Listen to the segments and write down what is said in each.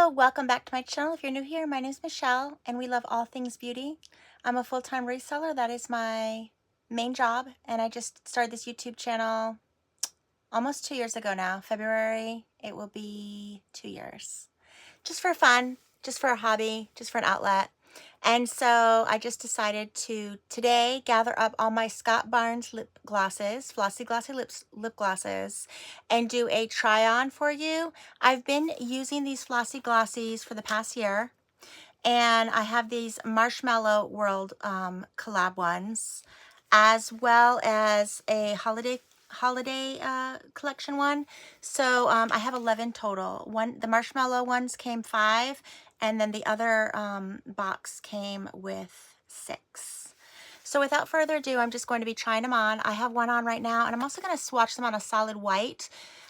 Hello, welcome back to my channel. If you're new here, my name is Michelle and we love all things beauty. I'm a full-time reseller. That is my main job, and I just started this YouTube channel almost 2 years ago now. February, it will be 2 years. Just for fun, just for a hobby, just for an outlet. And so I just decided to today gather up all my Scott Barnes lip glosses, Flossy Glossy lip glosses, and do a try on for you. I've been using these Flossy Glossies for the past year, and I have these Marshmallow World collab ones, as well as a holiday collection one. So I have 11 total. The Marshmallow ones came 5, and then the other box came with 6. So without further ado, I'm just going to be trying them on. I have one on right now, and I'm also going to swatch them on a solid white.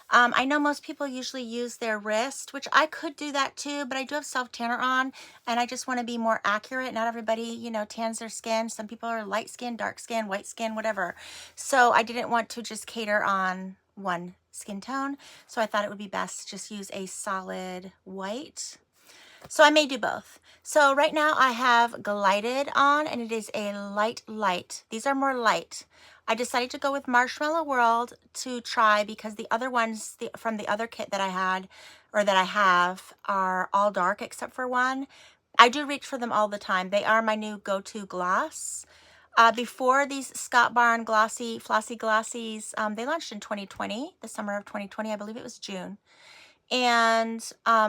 I know most people usually use their wrist, which I could do that too, but I do have self-tanner on, and I just want to be more accurate. Not everybody, you know, tans their skin. Some people are light skin, dark skin, white skin, whatever. So I didn't want to just cater on one skin tone, so I thought it would be best to just use a solid white. So I may do both. So right now I have Glided on, and it is a light. These are more light. I decided to go with Marshmallow World to try because the other ones from the other kit that I had, or that I have, are all dark except for one. I do reach for them all the time. They are my new go-to gloss. Before these Scott Barnes Flossy Glossies, they launched in 2020, the summer of 2020. I believe it was June. And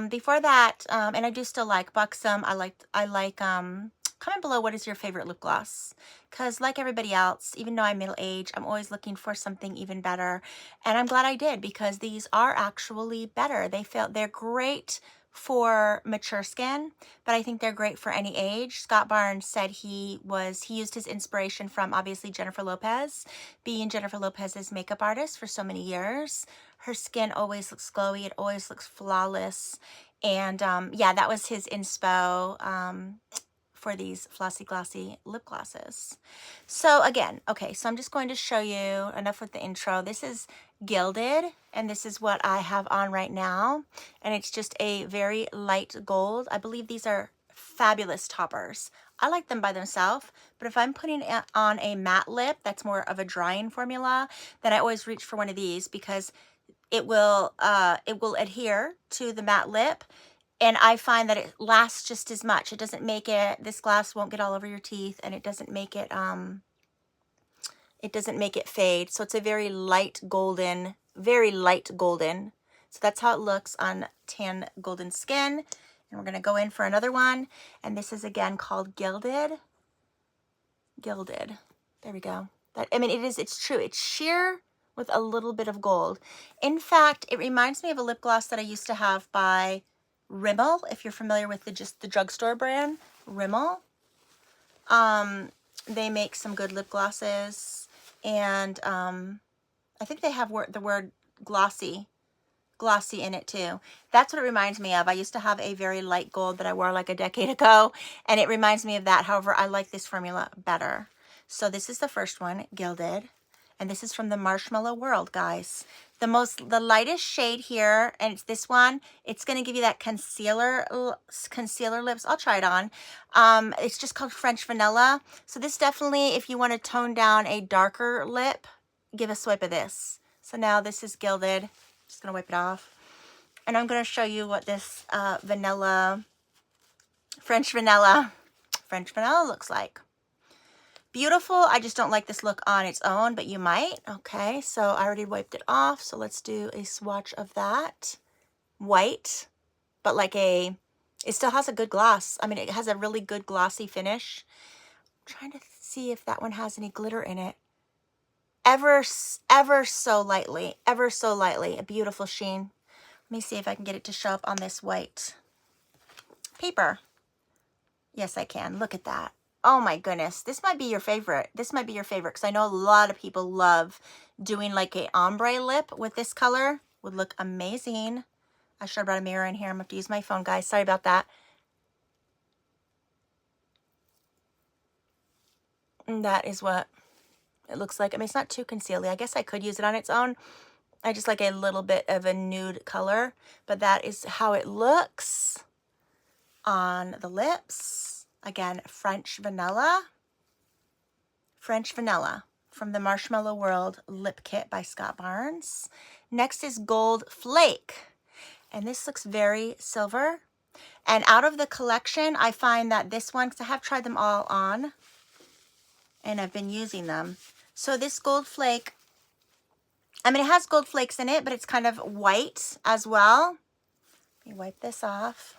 before that, and I do still like Buxom. I like comment below what is your favorite lip gloss, because like everybody else, even though I'm middle-aged, I'm always looking for something even better, and I'm glad I did, because these are actually better. They're great for mature skin, but I think they're great for any age. Scott Barnes said he used his inspiration from, obviously, Jennifer Lopez, being Jennifer Lopez's makeup artist for so many years. Her skin always looks glowy, it always looks flawless, and yeah, that was his inspo for these Flossy Glossy lip glosses. So again, okay, so I'm just going to show you, enough with the intro. This is Gilded, and this is what I have on right now, and it's just a very light gold. I believe these are fabulous toppers. I like them by themselves, but if I'm putting on a matte lip that's more of a drying formula, then I always reach for one of these, because it will adhere to the matte lip, and I find that it lasts just as much. It doesn't make it, this glass won't get all over your teeth, and it doesn't make it fade. So it's a very light golden. So that's how it looks on tan golden skin. And we're gonna go in for another one, and this is again called Gilded. There we go. I mean, it's true. It's sheer with a little bit of gold. In fact, it reminds me of a lip gloss that I used to have by Rimmel, if you're familiar with the drugstore brand, Rimmel. They make some good lip glosses, and I think they have the word glossy in it too. That's what it reminds me of. I used to have a very light gold that I wore like a decade ago, and it reminds me of that. However, I like this formula better. So this is the first one, Gilded, and this is from the Marshmallow World, guys. The lightest shade here, and it's this one. It's going to give you that concealer lips. I'll try it on. It's just called French Vanilla. So this definitely, if you want to tone down a darker lip, give a swipe of this. So now this is Gilded. Just going to wipe it off. And I'm going to show you what this French vanilla looks like. Beautiful. I just don't like this look on its own, but you might. Okay, so I already wiped it off, so let's do a swatch of that. White, but it still has a good gloss. I mean, it has a really good glossy finish. I'm trying to see if that one has any glitter in it. Ever so lightly, a beautiful sheen. Let me see if I can get it to show up on this white paper. Yes, I can. Look at that. Oh my goodness, this might be your favorite. Because I know a lot of people love doing like a ombre lip with this color. Would look amazing. I should have brought a mirror in here. I'm going to have to use my phone, guys. Sorry about that. And that is what it looks like. I mean, it's not too concealy. I guess I could use it on its own. I just like a little bit of a nude color, but that is how it looks. on the lips. Again, French Vanilla from the Marshmallow World Lip Kit by Scott Barnes. Next is Gold Flake, and this looks very silver. And out of the collection, I find that this one, because I have tried them all on, and I've been using them. So this Gold Flake, I mean, it has gold flakes in it, but it's kind of white as well. Let me wipe this off.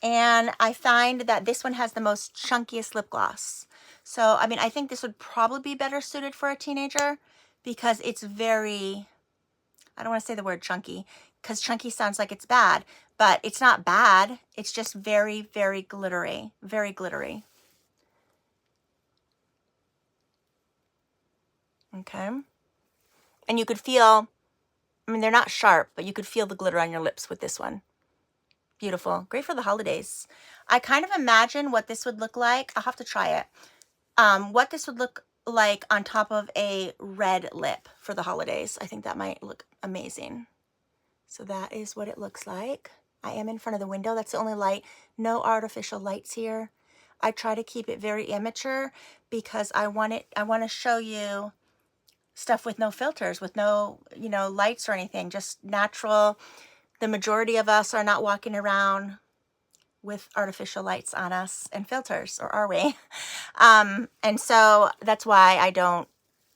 And I find that this one has the most chunkiest lip gloss. So, I mean, I think this would probably be better suited for a teenager because it's very, I don't want to say the word chunky because chunky sounds like it's bad, but it's not bad. It's just very, very glittery, very glittery. Okay. And you could feel, I mean, they're not sharp, but you could feel the glitter on your lips with this one. Beautiful. Great for the holidays. I kind of imagine what this would look like. I'll have to try it. What this would look like on top of a red lip for the holidays. I think that might look amazing. So that is what it looks like. I am in front of the window. That's the only light. No artificial lights here. I try to keep it very amateur because I want to show you stuff with no filters, with no, lights or anything, just natural. The majority of us are not walking around with artificial lights on us and filters, or are we? And so that's why I don't,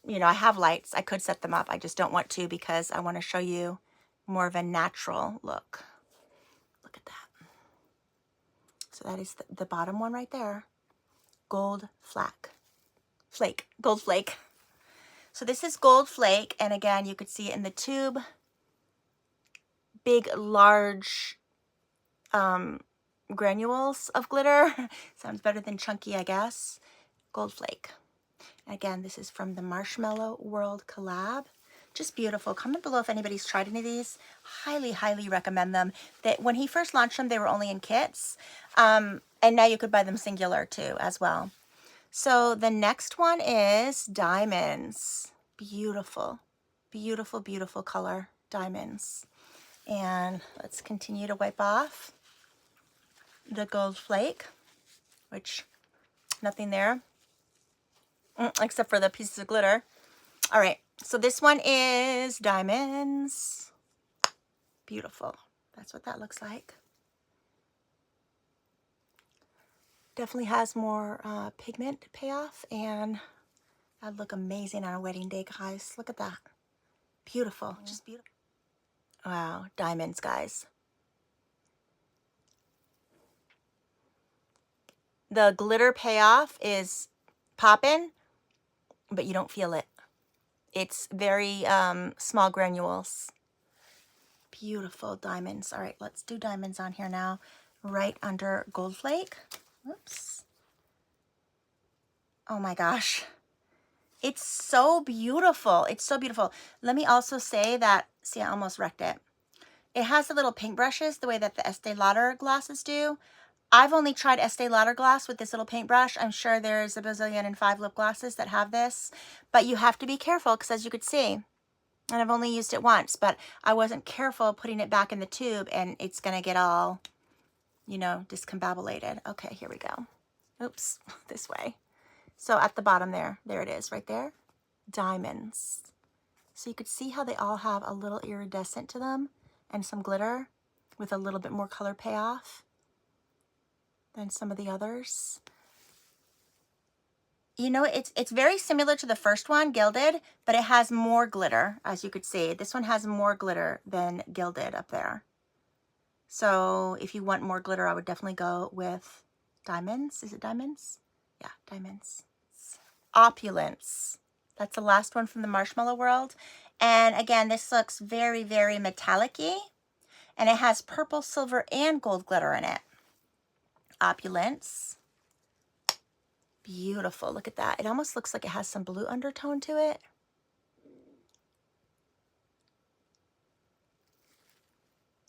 I have lights. I could set them up. I just don't want to because I want to show you more of a natural look. Look at that. So that is the bottom one right there. Gold Flake. Gold Flake. So this is Gold Flake. And again, you could see it in the tube. Big, large granules of glitter. Sounds better than chunky, I guess. Gold Flake. Again, this is from the Marshmallow World collab. Just beautiful. Comment below if anybody's tried any of these. Highly, highly recommend them. That when he first launched them, they were only in kits. And now you could buy them singular too, as well. So the next one is Diamonds. Beautiful. Beautiful, beautiful color. Diamonds. And let's continue to wipe off the Gold Flake, which nothing there except for the pieces of glitter. All right, so this one is Diamonds. Beautiful. That's what that looks like. Definitely has more pigment payoff, and that'd look amazing on a wedding day, guys. Look at that. Beautiful. Just beautiful. Wow, diamonds, guys. The glitter payoff is popping, but you don't feel it. It's very small granules. Beautiful diamonds. All right, let's do diamonds on here now, right under Gold Flake. Oops. Oh my gosh. It's so beautiful. It's so beautiful. Let me also say that, see, I almost wrecked it. It has the little paintbrushes the way that the Estee Lauder glosses do. I've only tried Estee Lauder gloss with this little paintbrush. I'm sure there's a bazillion and 5 lip glosses that have this, but you have to be careful because, as you could see, and I've only used it once, but I wasn't careful putting it back in the tube and it's going to get all, discombobulated. Okay, here we go. Oops, this way. So at the bottom there it is right there. Diamonds. So you could see how they all have a little iridescent to them and some glitter with a little bit more color payoff than some of the others. It's very similar to the first one, Gilded, but it has more glitter, as you could see. This one has more glitter than Gilded up there. So if you want more glitter, I would definitely go with Diamonds. Is it Diamonds? Yeah, Diamonds. Opulence. That's the last one from the Marshmallow World. And again, this looks very, very metallic-y. And it has purple, silver, and gold glitter in it. Opulence. Beautiful. Look at that. It almost looks like it has some blue undertone to it.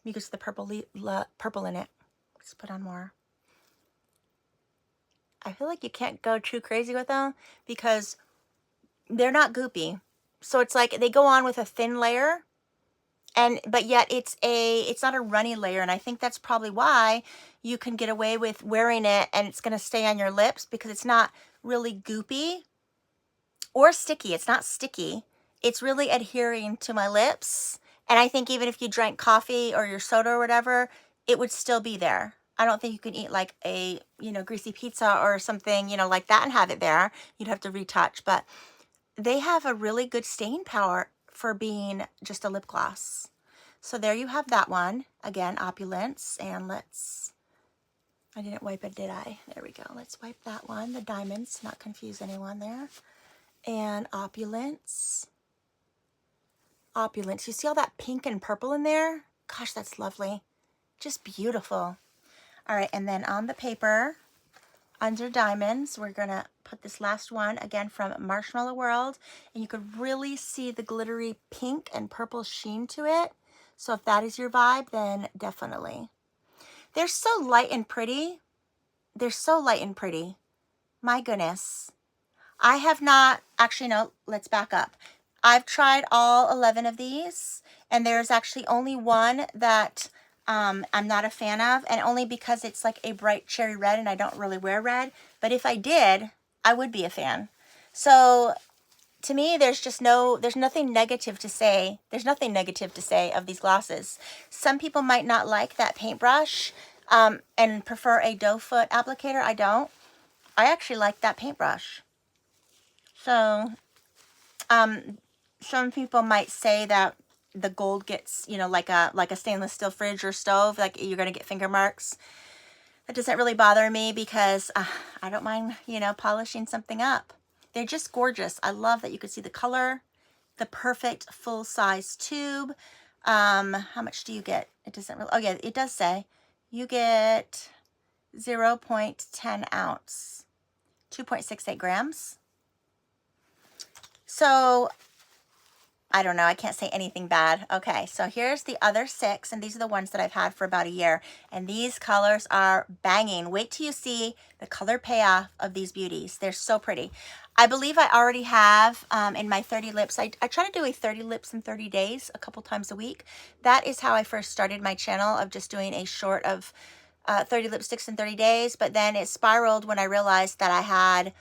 You can see the purple in it. Let's put on more. I feel like you can't go too crazy with them because they're not goopy. So it's like they go on with a thin layer but yet it's not a runny layer, and I think that's probably why you can get away with wearing it and it's going to stay on your lips, because it's not really goopy or sticky. It's not sticky. It's really adhering to my lips. And I think even if you drank coffee or your soda or whatever, it would still be there. I don't think you can eat like a, greasy pizza or something, like that and have it there. You'd have to retouch, but they have a really good staying power for being just a lip gloss. So there you have that one. Again, Opulence. And I didn't wipe it, did I? There we go. Let's wipe that one. The diamonds, not confuse anyone there. And Opulence. Opulence. You see all that pink and purple in there? Gosh, that's lovely. Just beautiful. All right, and then on the paper, under diamonds, we're going to put this last one, again, from Marshmallow World. And you could really see the glittery pink and purple sheen to it. So if that is your vibe, then definitely. They're so light and pretty. They're so light and pretty. My goodness. I have not, actually, no, let's back up. I've tried all 11 of these, and there's actually only one that I'm not a fan of, and only because it's like a bright cherry red, and I don't really wear red. But if I did, I would be a fan. So to me, there's nothing negative to say. There's nothing negative to say of these glosses. Some people might not like that paintbrush and prefer a doe foot applicator. I don't. I actually like that paintbrush. So some people might say that the gold gets, like a stainless steel fridge or stove, like you're going to get finger marks. That doesn't really bother me because I don't mind, polishing something up. They're just gorgeous. I love that you can see the color, the perfect full-size tube. How much do you get? It doesn't really, oh yeah, it does say you get 0.10 ounce, 2.68 grams. So I don't know. I can't say anything bad. Okay, so here's the other 6, and these are the ones that I've had for about a year. And these colors are banging. Wait till you see the color payoff of these beauties. They're so pretty. I believe I already have in my 30 lips. I try to do a 30 lips in 30 days a couple times a week. That is how I first started my channel, of just doing a short of 30 lipsticks in 30 days. But then it spiraled when I realized that I had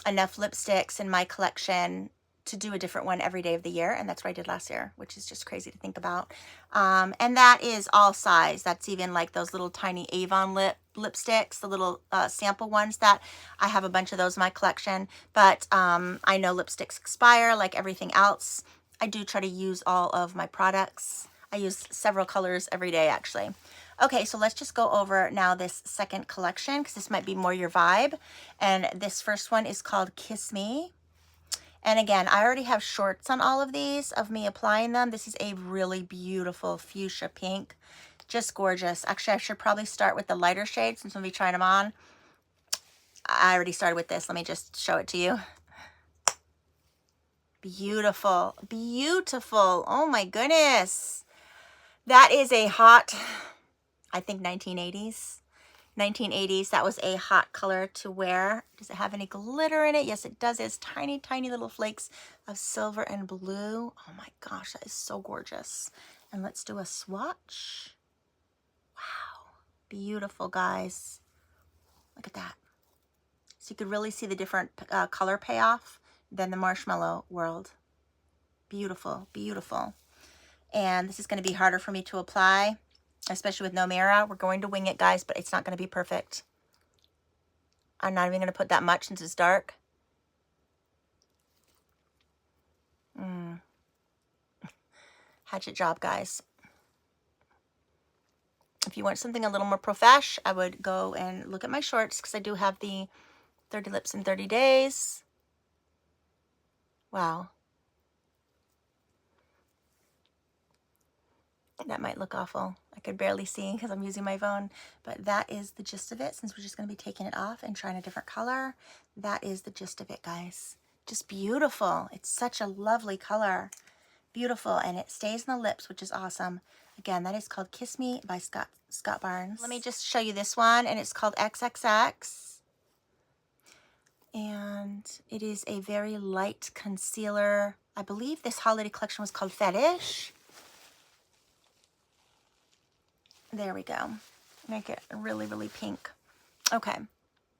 enough lipsticks in my collection to do a different one every day of the year, and that's what I did last year, which is just crazy to think about. And that is all size. That's even like those little tiny Avon lipsticks, the little sample ones that I have a bunch of those in my collection. But I know lipsticks expire like everything else. I do try to use all of my products. I use several colors every day, actually. Okay, so let's just go over now this second collection, because this might be more your vibe. And this first one is called Kiss Me. And again, I already have shorts on all of these of me applying them. This is a really beautiful fuchsia pink. Just gorgeous. Actually, I should probably start with the lighter shade since we'll be trying them on. I already started with this. Let me just show it to you. Beautiful. Beautiful. Oh my goodness. That is a hot, I think 1980s. 1980s, that was a hot color to wear. Does it have any glitter in it? Yes, it does. It has tiny, tiny little flakes of silver and blue. Oh my gosh, that is so gorgeous. And let's do a swatch. Wow, beautiful, guys. Look at that. So you could really see the different color payoff than the Marshmallow World. Beautiful, beautiful. And this is going to be harder for me to apply, especially with no mirror. We're going to wing it, guys, but it's not going to be perfect. I'm not even going to put that much since it's dark. Hatchet job, guys. If you want something a little more profesh, I would go and look at my shorts, because I do have the 30 lips in 30 days. Wow. That might look awful. I could barely see because I'm using my phone, but that is the gist of it. Since we're just going to be taking it off and trying a different color, that is the gist of it, guys. Just beautiful. It's such a lovely color. Beautiful, and it stays in the lips, which is awesome. Again, that is called Kiss Me by Scott Barnes. Let me just show you this one, and it's called XXX. And it is a very light concealer. I believe this holiday collection was called Fetish. There we go. Make it really, really pink. Okay.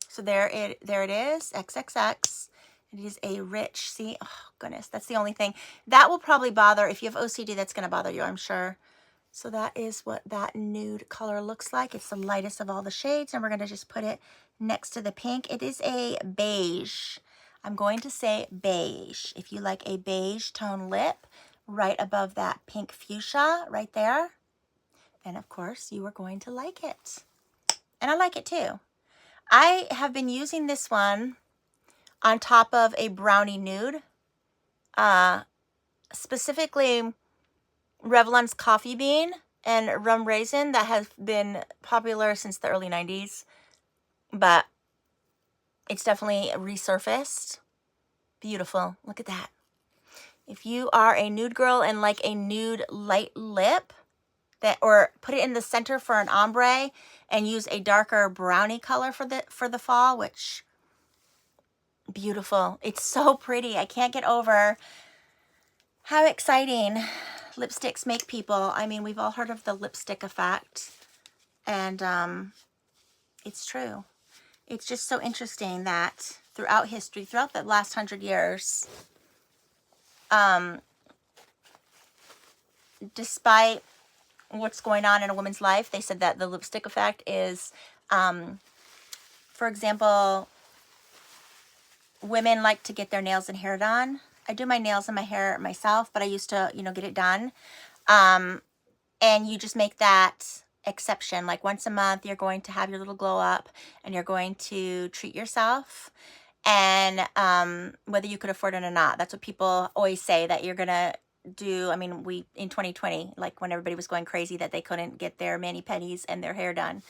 So there it is, XXX. It is a rich, see, oh goodness, that's the only thing. That will probably bother, if you have OCD, that's going to bother you, I'm sure. So that is what that nude color looks like. It's the lightest of all the shades, and we're going to just put it next to the pink. It is a beige. I'm going to say beige. If you like a beige tone lip, right above that pink fuchsia right there, then of course you are going to like it. And I like it too. I have been using this one on top of a brownie nude, specifically Revlon's Coffee Bean and Rum Raisin that has been popular since the early 90s, but it's definitely resurfaced. Beautiful. Look at that. If you are a nude girl and like a nude light lip, or put it in the center for an ombre and use a darker brownie color for the fall, which beautiful. It's so pretty. I can't get over how exciting lipsticks make people. I mean, we've all heard of the lipstick effect, and it's true. It's just so interesting that throughout history, throughout the last 100 years, despite what's going on in a woman's life, they said that the lipstick effect is, for example, women like to get their nails and hair done. I do my nails and my hair myself, but I used to, get it done. And you just make that exception. Like once a month, you're going to have your little glow up and you're going to treat yourself. And whether you could afford it or not, that's what people always say that you're going to do. I mean, in 2020, like when everybody was going crazy that they couldn't get their mani-pedis and their hair done.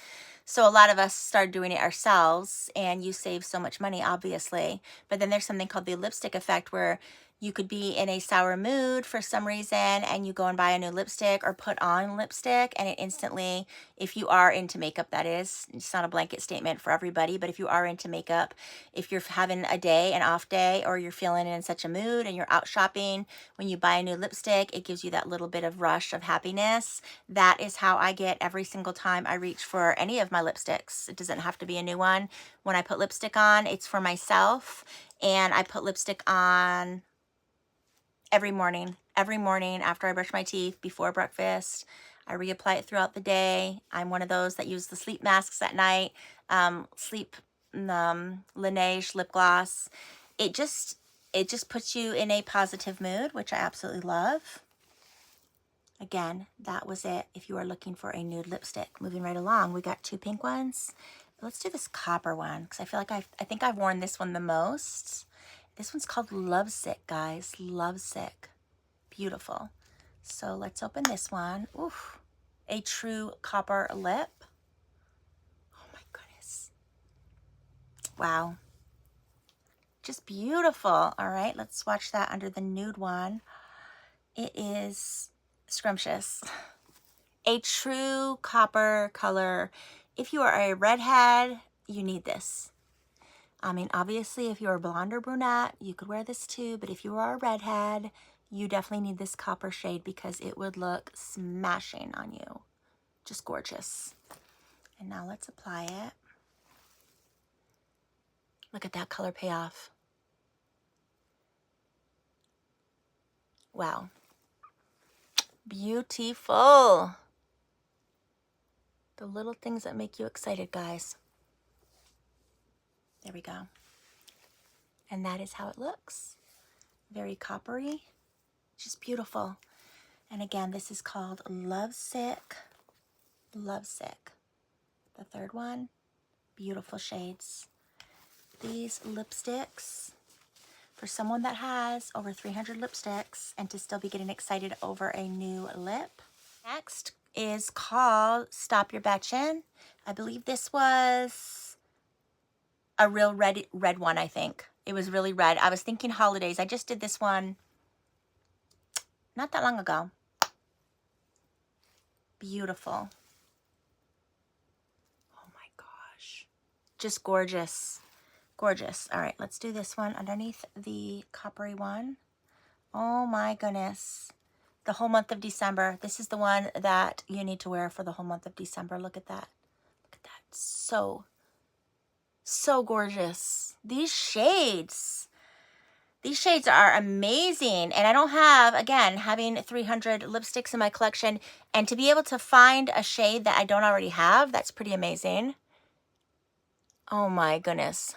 So a lot of us started doing it ourselves, and you save so much money, obviously. But then there's something called the lipstick effect, where you could be in a sour mood for some reason and you go and buy a new lipstick or put on lipstick, and it instantly, if you are into makeup, that is, it's not a blanket statement for everybody, but if you are into makeup, if you're having an off day, or you're feeling in such a mood and you're out shopping, when you buy a new lipstick, it gives you that little bit of rush of happiness. That is how I get every single time I reach for any of my lipsticks. It doesn't have to be a new one. When I put lipstick on, it's for myself, and I put lipstick on every morning after I brush my teeth, before breakfast. I reapply it throughout the day. I'm one of those that use the sleep masks at night, sleep Laneige lip gloss. It just puts you in a positive mood, which I absolutely love. Again, that was it if you are looking for a nude lipstick. Moving right along, we got 2 pink ones. Let's do this copper one, because I feel like I think I've worn this one the most. This one's called Lovesick, guys. Lovesick. Beautiful. So let's open this one. Oof. A true copper lip. Oh my goodness. Wow. Just beautiful. All right, let's swatch that under the nude one. It is scrumptious. A true copper color. If you are a redhead, you need this. I mean, obviously, if you're a blonde or brunette, you could wear this too. But if you are a redhead, you definitely need this copper shade, because it would look smashing on you. Just gorgeous. And now let's apply it. Look at that color payoff. Wow. Beautiful. The little things that make you excited, guys. There we go. And that is how it looks. Very coppery. Just beautiful. And again, this is called Lovesick. Lovesick. The third one. Beautiful shades. These lipsticks, for someone that has over 300 lipsticks and to still be getting excited over a new lip. Next is called Stop Your Betchin'. I believe this was a real red one, I think. It was really red. I was thinking holidays. I just did this one not that long ago. Beautiful. Oh my gosh. Just gorgeous. Gorgeous. All right, let's do this one underneath the coppery one. Oh my goodness. the whole month of December. This is the one that you need to wear for the whole month of December. Look at that. Look at that. So gorgeous. These shades are amazing. And I don't have, again, having 300 lipsticks in my collection, and to be able to find a shade that I don't already have, that's pretty amazing. Oh my goodness.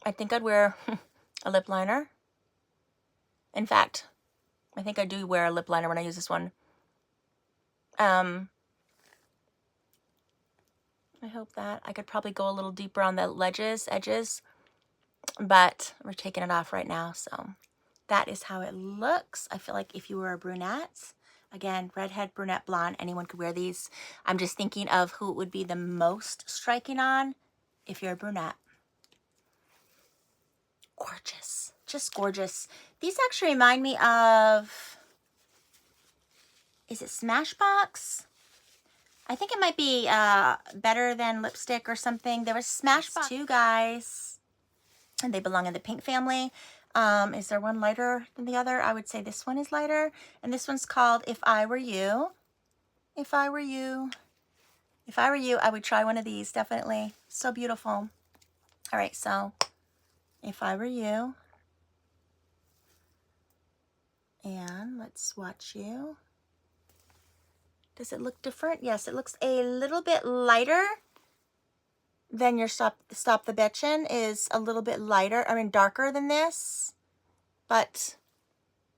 I think I'd wear a lip liner. In fact, I think I do wear a lip liner when I use this one. I hope that I could probably go a little deeper on the edges, but we're taking it off right now. So that is how it looks. I feel like if you were a brunette, again, redhead, brunette, blonde, anyone could wear these. I'm just thinking of who it would be the most striking on if you're a brunette. Gorgeous, just gorgeous. These actually remind me of, is it Smashbox? I think it might be Better Than Lipstick or something. There was Smashbox too, guys, and they belong in the pink family. Is there one lighter than the other? I would say this one is lighter, and this one's called If I Were You. If I were you. If I were you, I would try one of these, definitely. So beautiful. All right, so If I Were You. And let's swatch you. Does it look different? Yes, it looks a little bit lighter than your Stop the Bitchin'. Is a little bit lighter, I mean darker than this. But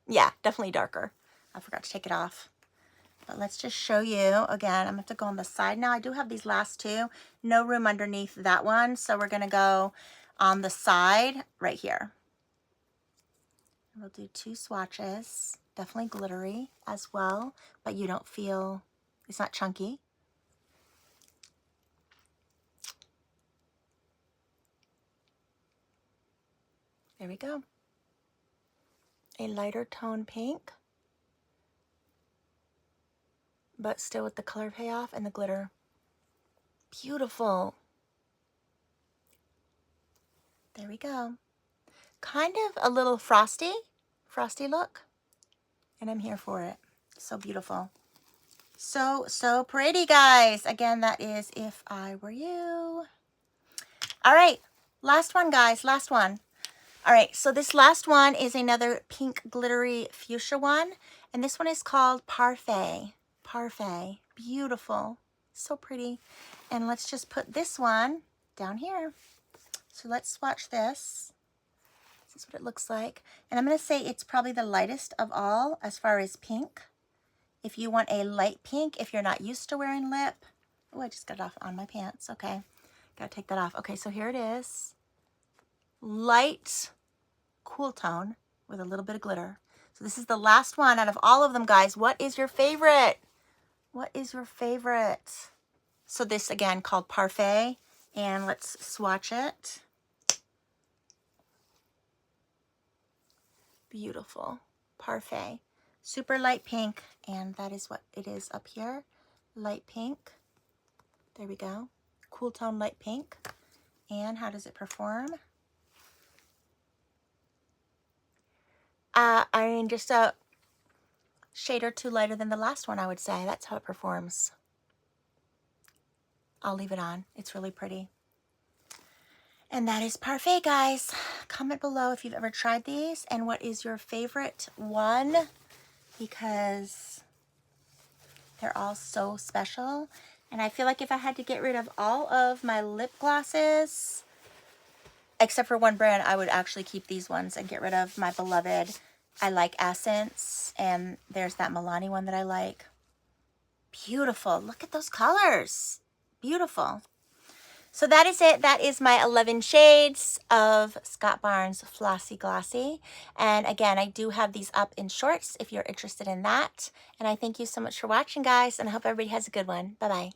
yeah, definitely darker. I forgot to take it off. But let's just show you again. I'm going to have to go on the side now. I do have these last two. No room underneath that one. So we're going to go on the side right here. We'll do 2 swatches. Definitely glittery as well, but you don't feel, it's not chunky. There we go. A lighter tone pink, but still with the color payoff and the glitter. Beautiful. There we go. Kind of a little frosty look, and I'm here for it. So beautiful. So pretty, guys. Again, that is If I Were You. All right, last one, guys, last one. All right, so this last one is another pink glittery fuchsia one, and this one is called Parfait. Parfait. Beautiful. So pretty. And let's just put this one down here. So let's swatch this. This is what it looks like. And I'm going to say it's probably the lightest of all as far as pink. If you want a light pink, if you're not used to wearing lip. Oh, I just got it off on my pants. Okay. Got to take that off. Okay, so here it is. Light, cool tone with a little bit of glitter. So this is the last one out of all of them, guys. What is your favorite? What is your favorite? So this, again, called Parfait. And let's swatch it. Beautiful. Parfait. Super light pink. And that is what it is up here. Light pink. There we go. Cool tone light pink. And how does it perform? I mean, just a shade or two lighter than the last one, I would say. That's how it performs. I'll leave it on. It's really pretty. And that is Parfait, guys. Comment below if you've ever tried these and what is your favorite one, because they're all so special. And I feel like if I had to get rid of all of my lip glosses, except for one brand, I would actually keep these ones and get rid of my beloved I Like Essence. And there's that Milani one that I like. Beautiful. Look at those colors. Beautiful. So that is it. That is my 11 shades of Scott Barnes Flossy Glossy. And again, I do have these up in shorts if you're interested in that. And I thank you so much for watching, guys. And I hope everybody has a good one. Bye-bye.